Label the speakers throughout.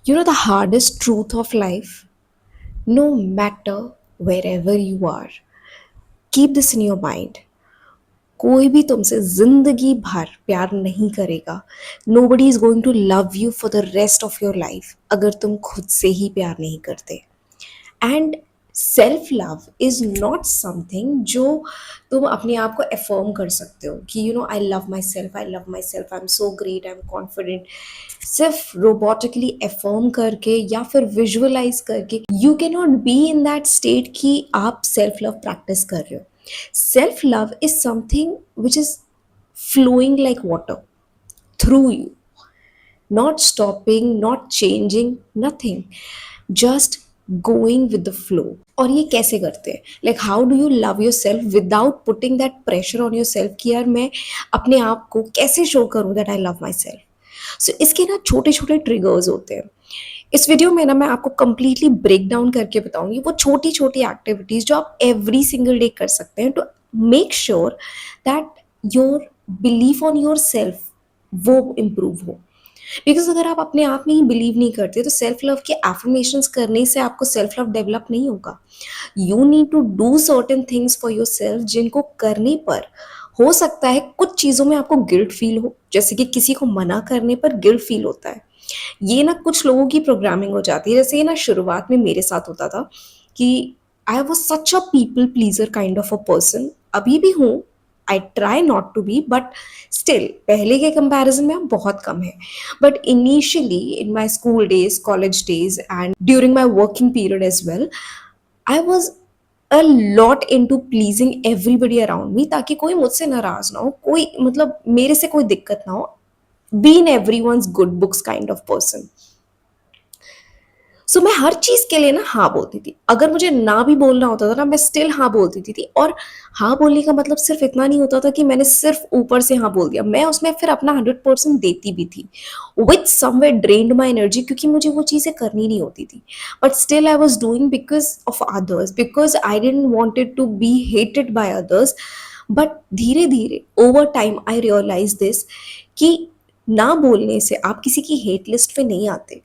Speaker 1: You know the hardest truth of life? No matter wherever you are, keep this in your mind. कोई भी तुमसे जिंदगी भर प्यार नहीं करेगा. Nobody is going to love you for the rest of your life अगर तुम खुद से ही प्यार नहीं करते. And self love is not something जो तुम अपने आप को अफर्म कर सकते हो कि आई love my self, I am so great, I am confident. सिर्फ रोबोटिकली अफर्म करके या फिर विजुअलाइज करके you can not be in that state कि आप सेल्फ लव प्रैक्टिस कर रहे हो. Self love is something which is flowing like water through you, not stopping, not changing, nothing, just going with the flow. और ये कैसे करते हैं? Like how do you love yourself without putting that pressure on your self कि यार मैं अपने आप को कैसे शो करूँ that I love myself. So इसके ना छोटे छोटे ट्रिगर्स होते हैं. इस वीडियो में ना मैं आपको कंप्लीटली ब्रेक डाउन करके बताऊंगी वो छोटी छोटी एक्टिविटीज जो आप एवरी सिंगल डे कर सकते हैं to make sure that your belief on your self वो इम्प्रूव हो. बिकॉज अगर आप अपने आप में ही बिलीव नहीं करते तो सेल्फ लव के एफर्मेशंस करने से आपको सेल्फ लव डेवलप नहीं होगा. You need to do certain things for your self जिनको करने पर हो सकता है कुछ चीज़ों में आपको गिल्ट फील हो, जैसे कि किसी को मना करने पर गिल्ट फील होता है. ये ना कुछ लोगों की प्रोग्रामिंग हो जाती है. जैसे ये ना शुरुआत में मेरे साथ होता था कि I was such a people pleaser kind of a person. अभी भी हूँ, I try not to be, but still पहले के कंपैरिजन में अब बहुत कम है. But initially in my school days, college days and during my working period as well, I was a lot into pleasing everybody around me ताकि कोई मुझसे नाराज ना हो, कोई मतलब मेरे से कोई दिक्कत ना हो. Be in everyone's good books kind of person. So मैं हर चीज के लिए ना हाँ बोलती थी. अगर मुझे ना भी बोलना होता था ना मैं स्टिल हाँ बोल देती थी. और हाँ बोलने का मतलब सिर्फ इतना नहीं होता था कि मैंने सिर्फ ऊपर से हाँ बोल दिया, मैं उसमें फिर अपना 100% देती भी थी with somewhere drained my energy क्योंकि मुझे वो चीज़ें करनी नहीं होती थी. But still I was doing because of others, because I didn't wanted to be hated by others. But धीरे धीरे over time I realise this कि ना बोलने से आप किसी की हेट लिस्ट पे नहीं आते.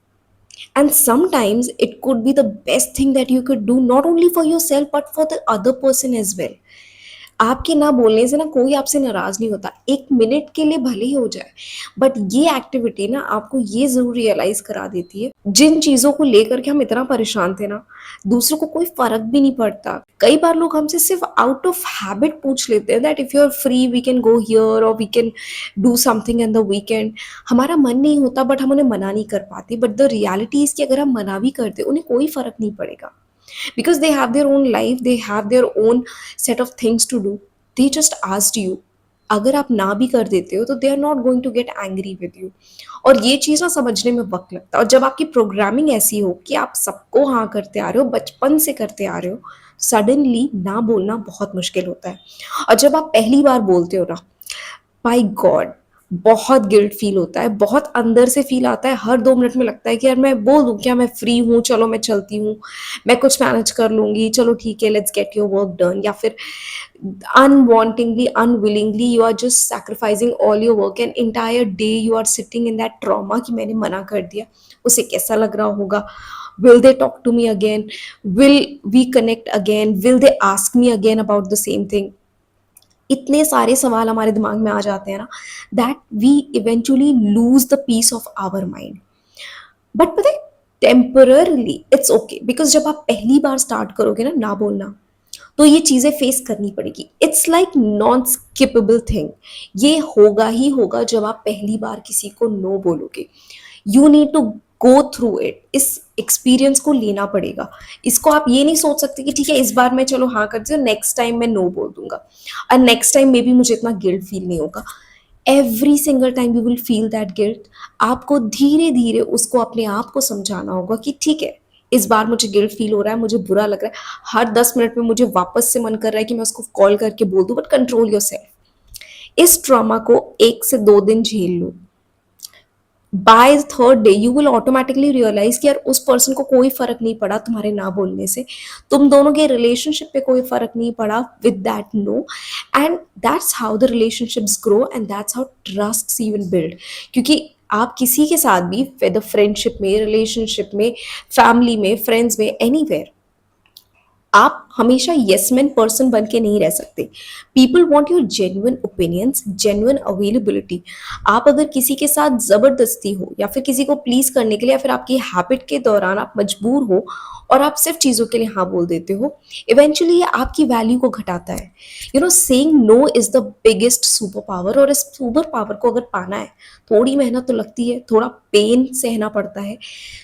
Speaker 1: And sometimes it could be the best thing that you could do not only for yourself but for the other person as well. आपके ना बोलने से ना कोई आपसे नाराज नहीं होता, एक मिनट के लिए भले ही हो जाए. बट ये एक्टिविटी ना आपको ये जरूर रियलाइज करा देती है जिन चीजों को लेकर के हम इतना परेशान थे ना, दूसरों को कोई फर्क भी नहीं पड़ता. कई बार लोग हमसे सिर्फ आउट ऑफ हैबिट पूछ लेते हैं that if you are free we can go here और we can do something in the weekend. हमारा मन नहीं होता बट हम उन्हें मना नहीं कर पाते. बट द रियलिटी इज कि अगर हम मना भी करते उन्हें कोई फर्क नहीं पड़ेगा because they have their own life, they have their own set of things to do. They just asked you. अगर आप ना भी कर देते हो तो they are not going to get angry with you. और ये चीज़ ना समझने में वक्त लगता है. और जब आपकी प्रोग्रामिंग ऐसी हो कि आप सबको हाँ करते आ रहे हो, बचपन से करते आ रहे हो, सडनली ना बोलना बहुत मुश्किल होता है. और जब आप पहली बार बोलते हो ना, बाय गॉड बहुत गिल्ट फील होता है, बहुत अंदर से फील आता है. हर 2 मिनट में लगता है कि यार मैं बोल दूँ क्या, मैं फ्री हूँ, चलो मैं चलती हूँ, मैं कुछ मैनेज कर लूँगी, चलो ठीक है, let's get your work done. या फिर unwantingly, unwillingly you are just sacrificing all your work and entire day you are sitting in that trauma कि मैंने मना कर दिया, उसे कैसा लग रहा होगा, will they talk to me again, will we connect again, will they ask me again about the same thing. इतने सारे सवाल हमारे दिमाग में आ जाते हैं ना that we eventually lose the peace of our mind. But पता है टेम्पररली इट्स ओके बिकॉज जब आप पहली बार स्टार्ट करोगे ना बोलना तो ये चीजें फेस करनी पड़ेगी. It's like non skippable thing. ये होगा ही होगा जब आप पहली बार किसी को नो बोलोगे. You need to go through it. इस एक्सपीरियंस को लेना पड़ेगा. इसको आप ये नहीं सोच सकते कि ठीक है इस बार मैं चलो हाँ कर दूँ, नेक्स्ट टाइम मैं नो बोल दूंगा और नेक्स्ट टाइम मे बी मुझे इतना गिल्ट फील नहीं होगा. Every single time you will feel that guilt. आपको धीरे धीरे उसको अपने आप को समझाना होगा कि ठीक है इस बार मुझे गिल्ट फील हो रहा है, मुझे बुरा लग रहा है, हर 10 मिनट में मुझे वापस से मन कर रहा है कि मैं उसको कॉल करके बोल दूं. But control yourself. इस ट्रॉमा को 1 से 2 दिन झेल लो. By third day you will automatically realise कि यार उस पर्सन को कोई फर्क नहीं पड़ा तुम्हारे ना बोलने से, तुम दोनों के रिलेशनशिप पे कोई फर्क नहीं पड़ा with that no. And that's how the relationships grow and that's how trust even build. क्योंकि आप किसी के साथ भी वेदर फ्रेंडशिप में, रिलेशनशिप में, फैमिली में, फ्रेंड्स में, एनीवेयर, आप हमेशा येस मैन पर्सन बन के नहीं रह सकते। People want your genuine opinions, genuine availability. आप अगर किसी के साथ जबरदस्ती हो या फिर किसी को प्लीज करने के लिए या फिर आपकी हैबिट के दौरान आप मजबूर हो और आप सिर्फ चीजों के लिए हाँ बोल देते हो, इवेंचुअली ये आपकी वैल्यू को घटाता है। Saying no is the biggest super power, और इस सुपर पावर को अगर पाना है, थोड़ी मेहनत तो लगती है, थोड़ा पेन सहना पड़ता है।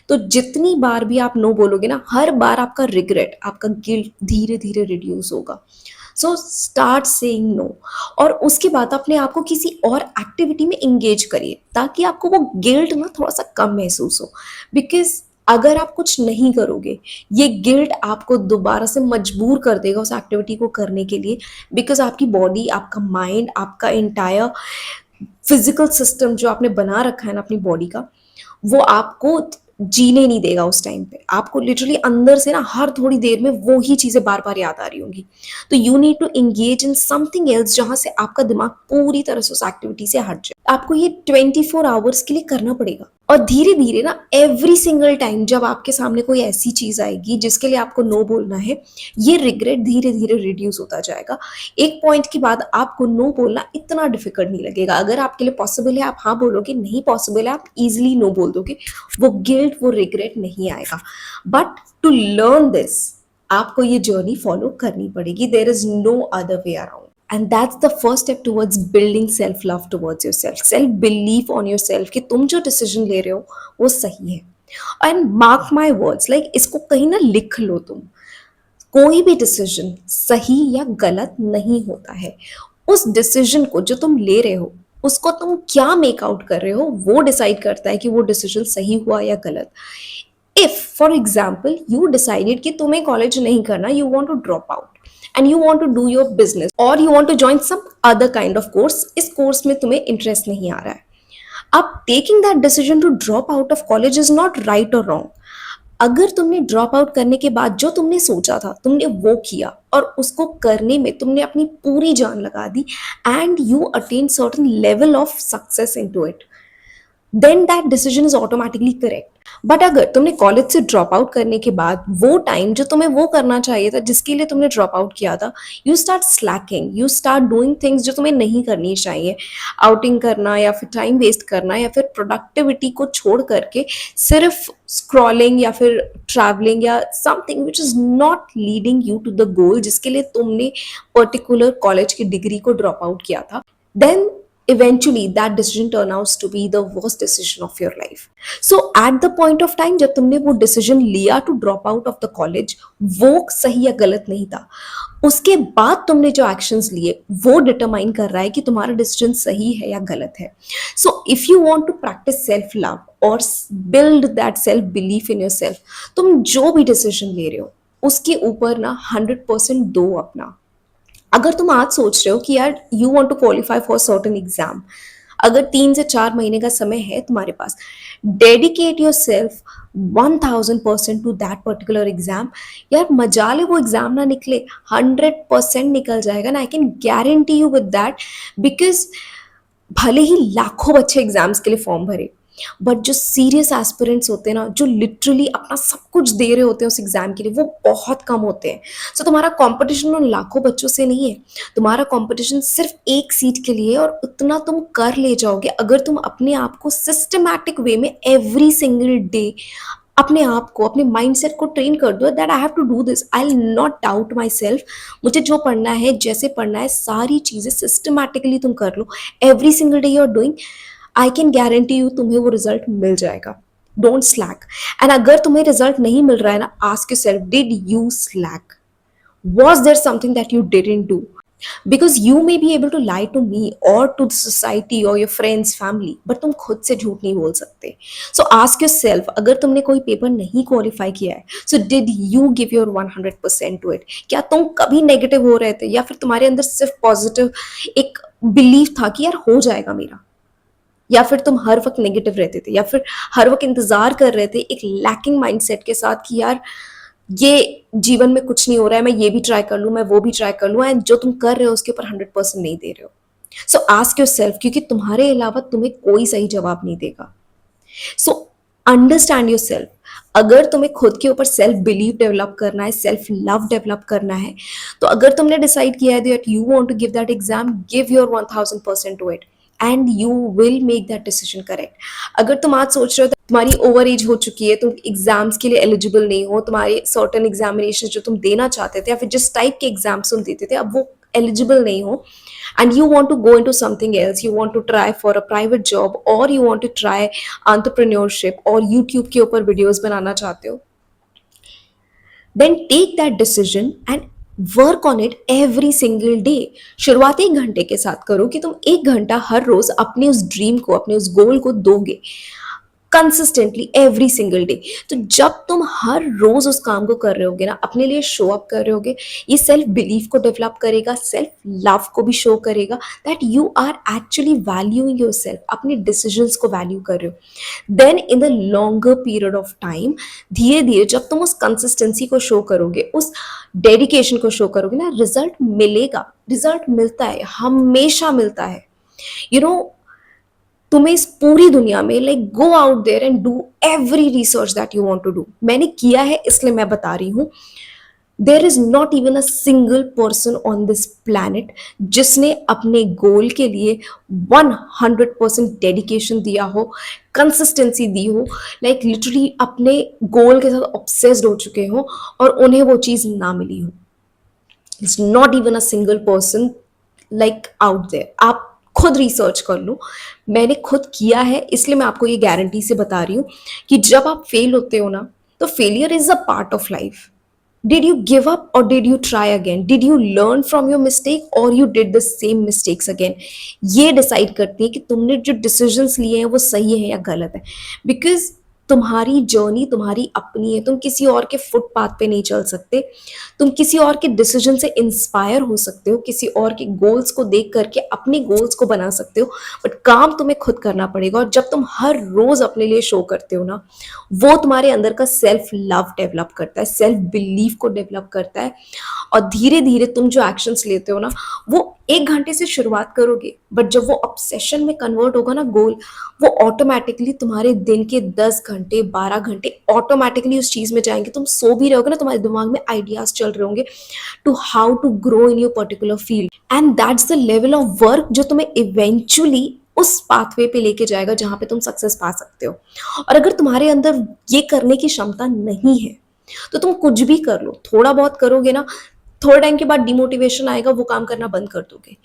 Speaker 1: तो जितनी बार भी आप नो बोलोगे ना, हर बार आपका रिग्रेट, आपका गिल्ट धीरे धीरे रिड्यूस होगा। सो स्टार्ट सेइंग नो, और उसके बाद अपने आप को किसी और एक्टिविटी में इंगेज करिए ताकि आपको वो गिल्ट ना थोड़ा सा कम महसूस हो। बिकॉज अगर आप कुछ नहीं करोगे, ये गिल्ट आपको दोबारा से मजबूर कर देगा उस एक्टिविटी को करने के लिए। बिकॉज आपकी बॉडी, आपका माइंड, आपका इंटायर फिजिकल सिस्टम जो आपने बना रखा है ना अपनी बॉडी का, वो आपको जीने नहीं देगा उस टाइम पे। आपको लिटरली अंदर से ना हर थोड़ी देर में वो ही चीजें बार बार याद आ रही होंगी। तो you need to engage in something else जहां से आपका दिमाग पूरी तरह से उस एक्टिविटी से हट जाए। आपको ये 24 आवर्स के लिए करना पड़ेगा, और धीरे धीरे ना एवरी सिंगल टाइम जब आपके सामने कोई ऐसी चीज आएगी जिसके लिए आपको नो बोलना है, ये रिग्रेट धीरे धीरे रिड्यूस होता जाएगा। एक पॉइंट के बाद आपको नो बोलना इतना डिफिकल्ट नहीं लगेगा। अगर आपके लिए पॉसिबल है आप हाँ बोलोगे, नहीं पॉसिबल है आप इजिली नो बोल दोगे, वो गिल्ट, वो रिग्रेट नहीं आएगा। बट टू लर्न दिस, आपको ये जर्नी फॉलो करनी पड़ेगी। There is no other way around, and that's the first step towards building self love towards yourself, self believe on yourself कि तुम जो डिसीजन ले रहे हो वो सही है। And mark my words, like इसको कहीं ना लिख लो तुम, कोई भी डिसीजन सही या गलत नहीं होता है। उस डिसीजन को जो तुम ले रहे हो, उसको तुम क्या मेक आउट कर रहे हो, वो डिसाइड करता है कि वो डिसीजन सही हुआ या गलत। If for example you decided कि तुम्हें कॉलेज नहीं करना, you want to drop out and you want to do your business, और you want to join some other kind of course, इस कोर्स में तुम्हें इंटरेस्ट नहीं आ रहा है, अब taking that decision to drop out of college is not right और रॉन्ग। अगर तुमने ड्रॉप आउट करने के बाद जो तुमने सोचा था तुमने वो किया, और उसको करने में तुमने अपनी पूरी जान लगा दी, and you attain certain level of success into it, then that decision is automatically correct. But अगर तुमने कॉलेज से ड्रॉप आउट करने के बाद वो टाइम जो तुम्हें वो करना चाहिए था जिसके लिए तुमने ड्रॉप आउट किया था, you start Slaking, you start doing things जो तुम्हें नहीं करनी चाहिए, आउटिंग करना या फिर टाइम वेस्ट करना या फिर प्रोडक्टिविटी को छोड़ करके सिर्फ स्क्रॉलिंग या फिर ट्रैवलिंग या something which is not leading you to the goal जिसके लिए तुमने पर्टिकुलर कॉलेज की डिग्री को ड्रॉप आउट किया था, then eventually that decision turn out to be the worst decision of your life. So at the point of time जब तुमने वो decision लिया to drop out of the college, वो सही या गलत नहीं था। उसके बाद तुमने जो actions लिए वो determine कर रहा है कि तुम्हारा decision सही है या गलत है। So if you want to practice self love or build that self belief in yourself, तुम जो भी decision ले रहे हो उसके ऊपर ना 100% दो अपना। अगर तुम आज सोच रहे हो कि यार you want to qualify for certain exam, अगर 3 से 4 महीने का समय है तुम्हारे पास, dedicate yourself 1000% to that particular exam. यार मजाले वो एग्जाम ना निकले, 100% निकल जाएगा ना, आई can guarantee you with that. Because भले ही लाखों बच्चे एग्जाम्स के लिए फॉर्म भरे, बट जो सीरियस एस्पिरेंट्स होते हैं ना, जो लिटरली अपना सब कुछ दे रहे होते हैं उस एग्जाम के लिए, वो बहुत कम होते हैं। सो तुम्हारा कंपटीशन उन लाखों बच्चों से नहीं है, तुम्हारा कंपटीशन सिर्फ एक सीट के लिए, और उतना तुम कर ले जाओगे अगर तुम अपने आप को सिस्टमैटिक वे में एवरी सिंगल डे अपने आप को, अपने माइंडसेट को ट्रेन कर दो that I have to do this, I will not doubt my self. मुझे जो पढ़ना है, जैसे पढ़ना है, सारी चीजें सिस्टमैटिकली तुम कर लो, every single day you are doing, I can guarantee you तुम्हें वो रिजल्ट मिल जाएगा। Don't slack. एंड अगर तुम्हें रिजल्ट नहीं मिल रहा है ना, ask yourself, did you slack? Was there something that you didn't do? Because you may be able to lie to me और टू सोसाइटी और योर फ्रेंड्स, फैमिली, बट तुम खुद से झूठ नहीं बोल सकते। सो आस्क योरसेल्फ, अगर तुमने कोई पेपर नहीं क्वालिफाई किया है, so did you give your 100% to it? क्या तुम कभी नेगेटिव हो रहे थे, या फिर तुम्हारे अंदर सिर्फ पॉजिटिव एक बिलीव था कि यार हो जाएगा मेरा, या फिर तुम हर वक्त नेगेटिव रहते थे, या फिर हर वक्त इंतजार कर रहे थे एक लैकिंग माइंडसेट के साथ कि यार ये जीवन में कुछ नहीं हो रहा है, मैं ये भी ट्राई कर लूं, मैं वो भी ट्राई कर लूं, एंड जो तुम कर रहे हो उसके ऊपर 100% नहीं दे रहे हो। सो आस्क योरसेल्फ, क्योंकि तुम्हारे अलावा तुम्हें कोई सही जवाब नहीं देगा। So understand your self. अगर तुम्हें खुद के ऊपर सेल्फ बिलीव डेवलप करना है, सेल्फ लव डेवलप करना है, तो अगर तुमने डिसाइड किया है that you want to give that exam, give your 1000% to it and you will make that decision correct. अगर तुम आज सोच रहे हो तुम्हारी ओवर एज हो चुकी है, तुम एग्जाम्स के लिए एलिजिबल नहीं हो, तुम्हारे सर्टन एग्जामिनेशन जो तुम देना चाहते थे या फिर जिस टाइप के एग्जाम्स तुम देते थे अब वो एलिजिबल नहीं हो, and you want to go into something else, you want to try for a private job or you want to try entrepreneurship और YouTube के ऊपर वीडियोस बनाना चाहते हो, then take that decision and work on it every single day. शुरुआत 1 घंटे के साथ करो कि तुम 1 घंटा हर रोज अपने उस ड्रीम को, अपने उस गोल को दोगे कंसिस्टेंटली एवरी सिंगल डे। तो जब तुम हर रोज उस काम को कर रहे होगे ना, अपने लिए शो अप कर रहे होगे, ये सेल्फ बिलीफ को डेवलप करेगा, सेल्फ लव को भी शो करेगा that you are actually valuing your self, अपने डिसीजंस को वैल्यू कर रहे हो। Then in the longer period of time, धीरे धीरे जब तुम उस कंसिस्टेंसी को शो करोगे, उस डेडिकेशन को शो करोगे ना, रिजल्ट मिलेगा। रिजल्ट मिलता है, हमेशा मिलता है। यू नो, तुम्हें इस पूरी दुनिया में like go out there and do every research that you want to do. मैंने किया है इसलिए मैं बता रही हूँ। There is not even a single person on this planet जिसने अपने गोल के लिए 100% डेडिकेशन दिया हो, कंसिस्टेंसी दी हो, लाइक लिटरली अपने गोल के साथ ऑब्सेस्ड हो चुके हो और उन्हें वो चीज ना मिली हो। It's not even a single person like out there. आप खुद रिसर्च कर लो, मैंने खुद किया है इसलिए मैं आपको ये गारंटी से बता रही हूँ कि जब आप फेल होते हो ना, तो failure is a part of life. Did you give up और did you try again? Did you learn from your mistake और you did the same mistakes again? ये डिसाइड करती है कि तुमने जो डिसीजंस लिए हैं वो सही है या गलत है। बिकॉज तुम्हारी जर्नी तुम्हारी अपनी है, तुम किसी और के फुटपाथ पे नहीं चल सकते। तुम किसी और के डिसीजन से इंस्पायर हो सकते हो, किसी और के गोल्स को देख करके अपने गोल्स को बना सकते हो, बट काम तुम्हें खुद करना पड़ेगा। और जब तुम हर रोज अपने लिए शो करते हो ना, वो तुम्हारे अंदर का सेल्फ लव डेवलप करता है, सेल्फ बिलीफ को डेवलप करता है। और धीरे धीरे तुम जो एक्शंस लेते हो ना, वो 1 घंटे से शुरुआत करोगे, बट जब वो ऑब्सेशन में कन्वर्ट होगा ना गोल, वो ऑटोमेटिकली तुम्हारे दिन के 10 घंटे 12 घंटे ऑटोमेटिकली उस चीज में जाएंगे। तुम सो भी रहोगे ना, तुम्हारे दिमाग में आइडियाज चल रहे होंगे to how to grow in your particular field, and that's the level of work जो तुम्हें इवेंचुअली उस पाथवे पे लेके जाएगा जहां पे तुम सक्सेस पा सकते हो। और अगर तुम्हारे अंदर ये करने की क्षमता नहीं है तो तुम कुछ भी कर लो, थोड़ा बहुत करोगे ना, थोड़े टाइम के बाद डिमोटिवेशन आएगा, वो काम करना बंद कर दोगे।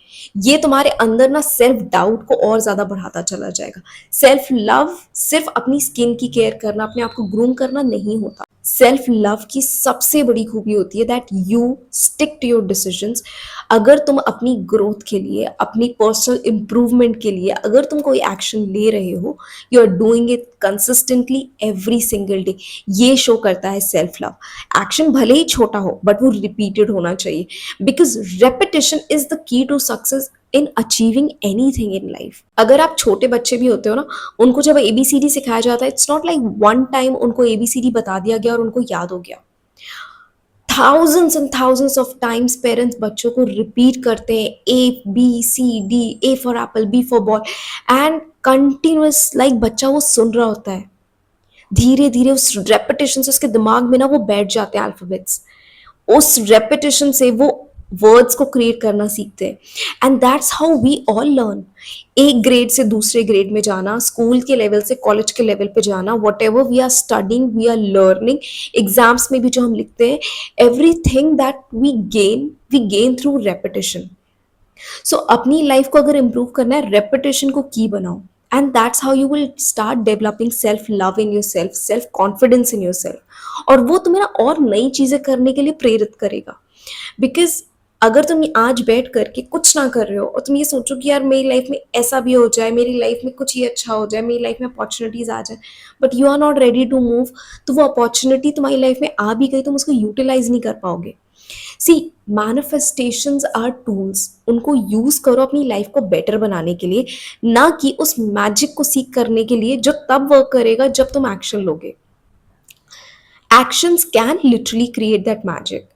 Speaker 1: ये तुम्हारे अंदर ना सेल्फ डाउट को और ज्यादा बढ़ाता चला जाएगा। सेल्फ लव सिर्फ अपनी स्किन की केयर करना, अपने आप को ग्रूम करना नहीं होता। सेल्फ लव की सबसे बड़ी खूबी होती है that you stick to your decisions. अगर तुम अपनी ग्रोथ के लिए, अपनी पर्सनल इंप्रूवमेंट के लिए अगर तुम कोई एक्शन ले रहे हो, you are doing it consistently every single day, ये शो करता है सेल्फ लव। एक्शन भले ही छोटा हो बट वो रिपीटेड होना चाहिए, because repetition is the key to success in achieving anything in life. अगर आप छोटे बच्चे भी होते हो ना, उनको जब ABCD सिखाया जाता है, it's not like one time उनको ABCD बता दिया गया और उनको याद हो गया। Thousands and thousands of times parents बच्चों को रिपीट करते हैं ABCD, A for Apple, B for boy, and continuous like बच्चा वो सुन रहा होता है। धीरे धीरे उस रेपिटेशन से उसके दिमाग में ना वो बैठ जाते हैं अल्फाबेट्स। उस रेपिटेशन से वो वर्ड्स को क्रिएट करना सीखते हैं, and that's how we all learn. एक ग्रेड से दूसरे ग्रेड में जाना, स्कूल के लेवल से कॉलेज के लेवल पे जाना, whatever we are studying we are learning, exams में भी जो हम लिखते हैं, everything that we gain through repetition. So अपनी लाइफ को अगर इम्प्रूव करना है, रेपिटेशन को की बनाओ, and that's how you will start developing self love in your self, self confidence in your self. और वो तुम्हें ना और नई चीजें करने के लिए प्रेरित करेगा। बिकॉज अगर तुम आज बैठ करके कुछ ना कर रहे हो और तुम ये सोचो कि यार मेरी लाइफ में ऐसा भी हो जाए, मेरी लाइफ में कुछ ये अच्छा हो जाए, मेरी लाइफ में अपॉर्चुनिटीज आ जाए, but you are not ready to move, तो वो अपॉर्चुनिटी तुम्हारी लाइफ में आ भी गई, तुम उसको यूटिलाइज नहीं कर पाओगे। सी, मैनिफेस्टेशंस आर टूल्स, उनको यूज करो अपनी लाइफ को बेटर बनाने के लिए, ना कि उस मैजिक को सीख करने के लिए जो तब वर्क करेगा जब तुम एक्शन लोगे। Actions can literally create that magic.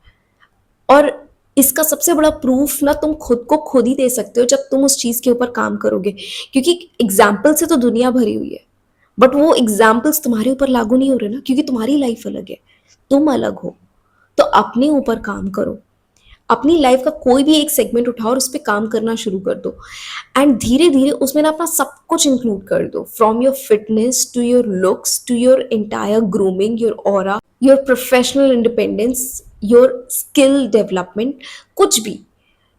Speaker 1: और इसका सबसे बड़ा प्रूफ ना तुम खुद को खुद ही दे सकते हो जब तुम उस चीज के ऊपर काम करोगे, क्योंकि एग्जाम्पल से तो दुनिया भरी हुई है, बट वो एग्जाम्पल्स तुम्हारे ऊपर लागू नहीं हो रहे ना, क्योंकि तुम्हारी लाइफ अलग है, तुम अलग हो। तो अपने ऊपर काम करो, अपनी लाइफ का कोई भी एक सेगमेंट उठाओ और उस पर काम करना शुरू कर दो। एंड धीरे धीरे उसमें ना अपना सब कुछ इंक्लूड कर दो, from your fitness to your looks to your entire grooming, your aura, your professional independence, your skill development, कुछ भी।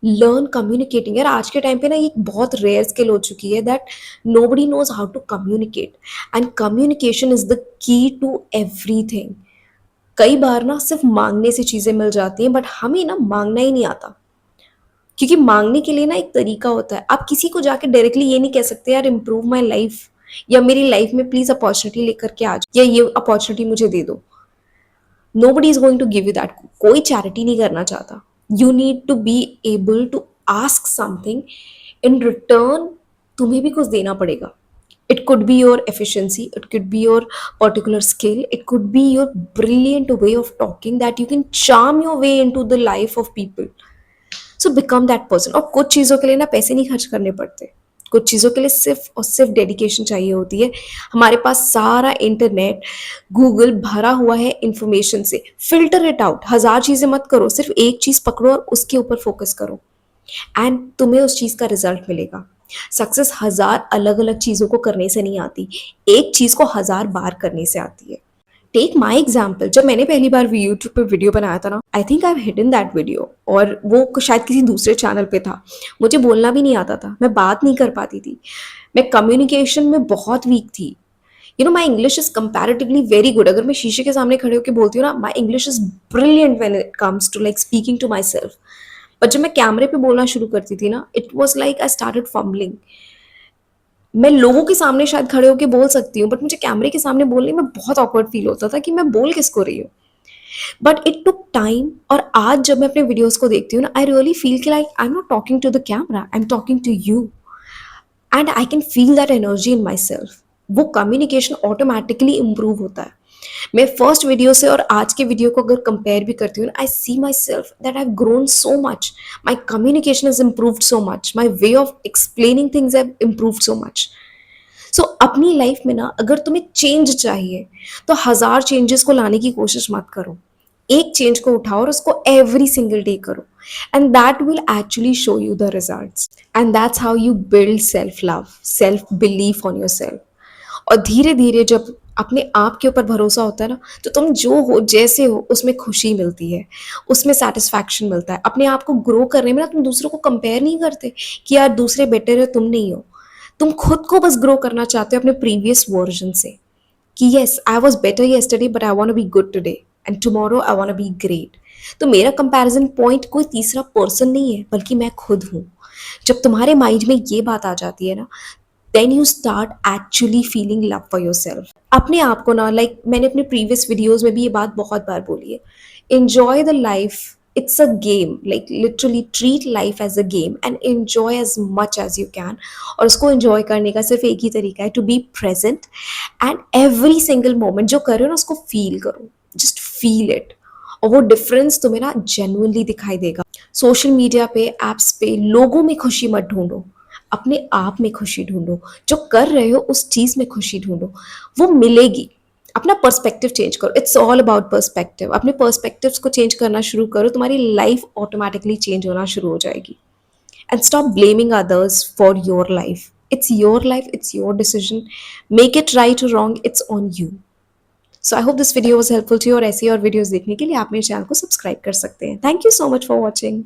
Speaker 1: Learn communicating. यार आज के टाइम पे ना ये एक बहुत रेयर स्किल हो चुकी है that nobody knows how to communicate, and communication is the key to everything. कई बार ना सिर्फ मांगने से चीजें मिल जाती हैं, बट हमें ना मांगना ही नहीं आता, क्योंकि मांगने के लिए ना एक तरीका होता है। आप किसी को जाके डायरेक्टली ये नहीं कह सकते यार इम्प्रूव माई लाइफ, या मेरी लाइफ में प्लीज अपॉर्चुनिटी लेकर के आ जाओ, या ये अपॉर्चुनिटी मुझे दे दो। nobody is going to give you that. कोई चैरिटी नहीं करना चाहता। You need to be able to ask something, in return तुम्हें भी कुछ देना पड़ेगा। It could be your efficiency, it could be your particular skill, it could be your brilliant way of talking that you can charm your way into the life of people. So become that person. और कुछ चीज़ों के लिए ना पैसे नहीं खर्च करने पड़ते, कुछ चीज़ों के लिए सिर्फ और सिर्फ डेडिकेशन चाहिए होती है। हमारे पास सारा इंटरनेट, गूगल भरा हुआ है इंफॉर्मेशन से। फिल्टर इट आउट, हजार चीज़ें मत करो, सिर्फ एक चीज़ पकड़ो और उसके ऊपर फोकस करो, एंड तुम्हें उस चीज़ का रिजल्ट मिलेगा। सक्सेस हजार अलग अलग चीज़ों को करने से नहीं आती, एक चीज़ को हजार बार करने से आती है। टेक माई एग्जाम्पल, जब मैंने पहली बार यूट्यूब पे वीडियो बनाया था ना, I think I have hidden that video, और वो शायद किसी दूसरे चैनल पे था। मुझे बोलना भी नहीं आता था, मैं बात नहीं कर पाती थी, मैं कम्युनिकेशन में बहुत वीक थी। You know my English is comparatively very good. अगर मैं शीशे के सामने खड़े होकर बोलती हूँ ना, my English is brilliant when it comes to like speaking to my self. But जब मैं कैमरे पे बोलना शुरू करती थी ना, it was like I started fumbling. मैं लोगों के सामने शायद खड़े होकर बोल सकती हूँ, बट मुझे कैमरे के सामने बोलने में बहुत ऑकवर्ड फील होता था कि मैं बोल किसको रही हूँ। बट इट टुक टाइम, और आज जब मैं अपने वीडियोस को देखती हूँ ना, आई रियली फील कि like I am not talking to the camera, I am talking to you, and I can feel that energy in my self. वो कम्युनिकेशन ऑटोमेटिकली इम्प्रूव होता है। मैं फर्स्ट वीडियो से और आज के वीडियो को अगर कंपेयर भी करती हूँ, I see myself that I have grown so much, my communication is improved so much, my way of explaining things have improved so much. So अपनी लाइफ में ना अगर तुम्हें चेंज चाहिए, तो हजार चेंजेस को लाने की कोशिश मत करो, एक चेंज को उठाओ और उसको एवरी सिंगल डे करो, and that will actually show you the results, and that's how you build self love, self belief on your self. और धीरे धीरे जब अपने आप के ऊपर भरोसा होता है ना, तो तुम जो हो जैसे हो उसमें खुशी मिलती है, उसमें सेटिस्फैक्शन मिलता है। अपने आप को ग्रो करने में ना तुम दूसरों को कंपेयर नहीं करते कि यार दूसरे बेटर है, तुम नहीं हो। तुम खुद को बस ग्रो करना चाहते हो अपने प्रीवियस वर्जन से, कि yes I was better yesterday but I want to be good today, and tomorrow I want to be great. तो मेरा कंपैरिजन पॉइंट कोई तीसरा पर्सन नहीं है, बल्कि मैं खुद हूँ। जब तुम्हारे माइंड में ये बात आ जाती है ना, then you start actually feeling love for your self. अपने आप को ना, लाइक मैंने अपने प्रीवियस वीडियोज में भी ये बात बहुत बार बोली है, enjoy the life, it's a game, like literally treat life as a game and enjoy as much as you can। और उसको enjoy करने का सिर्फ एक ही तरीका है, to be present, and every single moment जो कर रहे हो ना उसको feel करो, just feel it। और वो डिफरेंस तुम्हें ना जेन्युइनली दिखाई देगा। सोशल मीडिया पे, एप्स पे लोगों में खुशी मत ढूंढो, अपने आप में खुशी ढूंढो। जो कर रहे हो उस चीज में खुशी ढूंढो, वो मिलेगी। अपना पर्सपेक्टिव चेंज करो, इट्स ऑल अबाउट पर्सपेक्टिव। अपने पर्सपेक्टिव्स को चेंज करना शुरू करो, तुम्हारी लाइफ ऑटोमेटिकली चेंज होना शुरू हो जाएगी। And stop blaming others for your life, it's your life, it's your decision. Make it right और wrong, it's on you. So I hope this video was helpful to you, और ऐसी और videos देखने के लिए आप मेरे चैनल को सब्सक्राइब कर सकते हैं। Thank you so much for watching.